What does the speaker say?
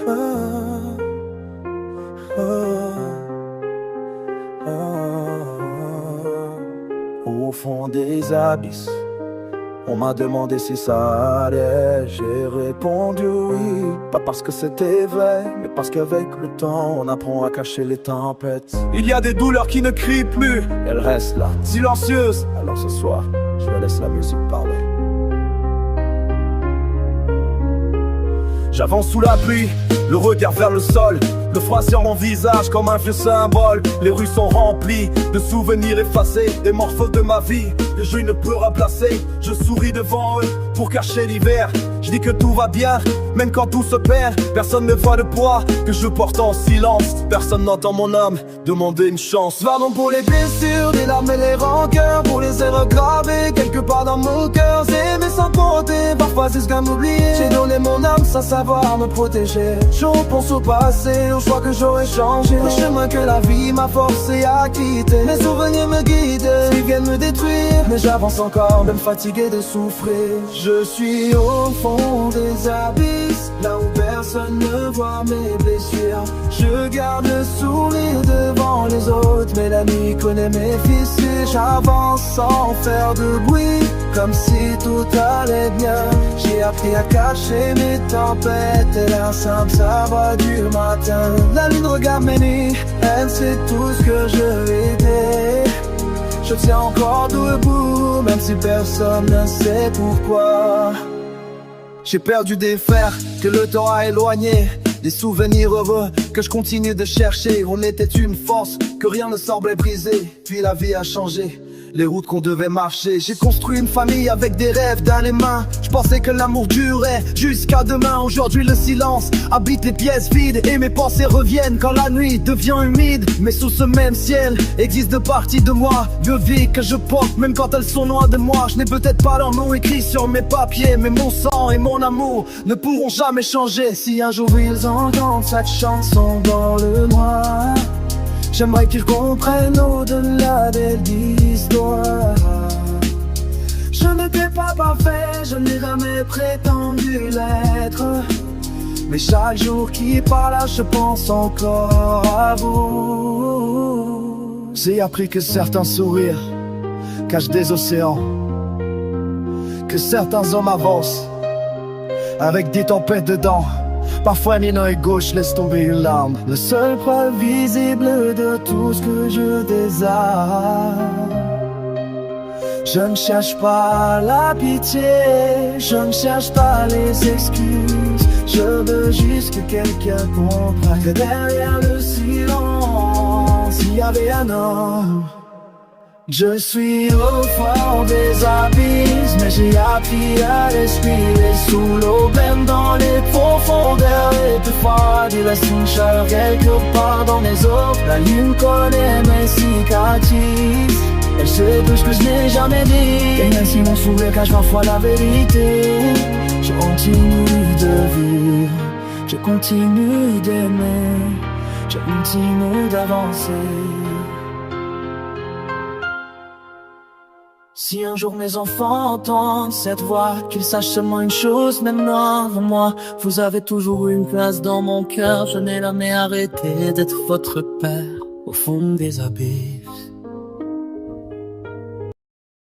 ah, ah, Au fond des abysses, on m'a demandé si ça allait. J'ai répondu oui, pas parce que c'était vrai, mais parce qu'avec le temps, on apprend à cacher les tempêtes. Il y a des douleurs qui ne crient plus, elles restent là, silencieuses. Alors ce soir, je laisse la musique parler. J'avance sous la pluie, le regard vers le sol, le froid sur mon visage comme un vieux symbole. Les rues sont remplies de souvenirs effacés, des morceaux de ma vie que je ne peux remplacer. Je souris devant eux pour cacher l'hiver. Je dis que tout va bien, même quand tout se perd. Personne ne voit le poids que je porte en silence. Personne n'entend mon âme demander une chance. Pardon pour les blessures, les larmes et les rancœurs, pour les erreurs gravées quelque part dans mon cœur. Aimer sans compter, parfois c'est ce qu'à m'oublier. J'ai donné mon âme sans savoir me protéger. Je repense au passé, aux choix que j'aurais changé, le chemin que la vie m'a forcé à quitter. Mes souvenirs me guident, ils viennent me détruire, mais j'avance encore, même fatigué de souffrir. Je suis au fond des abysses, là où personne ne voit mes blessures. Je garde le sourire devant les autres, mais la nuit connaît mes fissures. J'avance sans faire de bruit, comme si tout allait bien. J'ai appris à cacher mes tempêtes, et l'air simple, ça va du matin. La lune regarde mes nuits, elle sait tout ce que je vivais. Je tiens encore debout, même si personne ne sait pourquoi. J'ai perdu des fers que le temps a éloignés, des souvenirs heureux que je continue de chercher. On était une force que rien ne semblait briser, puis la vie a changé, les routes qu'on devait marcher. J'ai construit une famille avec des rêves dans les mains. Je pensais que l'amour durait jusqu'à demain. Aujourd'hui le silence habite les pièces vides, et mes pensées reviennent quand la nuit devient humide. Mais sous ce même ciel existent deux parties de moi, deux vies que je porte même quand elles sont loin de moi. Je n'ai peut-être pas leur nom écrit sur mes papiers, mais mon sang et mon amour ne pourront jamais changer. Si un jour ils entendent cette chanson dans le noir, j'aimerais qu'ils comprennent au-delà des histoires. Je n'étais pas parfait, je n'ai jamais prétendu l'être, mais chaque jour qui passe, je pense encore à vous. J'ai appris que certains sourires cachent des océans, que certains hommes avancent avec des tempêtes dedans. Parfois ni l'œil gauche laisse tomber une larme. Le seul preuve visible de tout ce que je désire. Je ne cherche pas la pitié, je ne cherche pas les excuses. Je veux juste que quelqu'un comprenne que derrière le silence, il y avait un homme. Je suis au fond des abysses, mais j'ai appris à respirer sous l'eau, même dans les profondeurs les plus froides. Il reste une chaleur quelque part dans mes os. La lune connaît mes cicatrices, elle sait tout ce que je n'ai jamais dit. Et même si mon sourire cache parfois la vérité, je continue de vivre, je continue d'aimer, je continue d'avancer. Si un jour mes enfants entendent cette voix, qu'ils sachent seulement une chose, même noir en moi, vous avez toujours eu une place dans mon cœur. Je n'ai jamais arrêté d'être votre père au fond des abysses.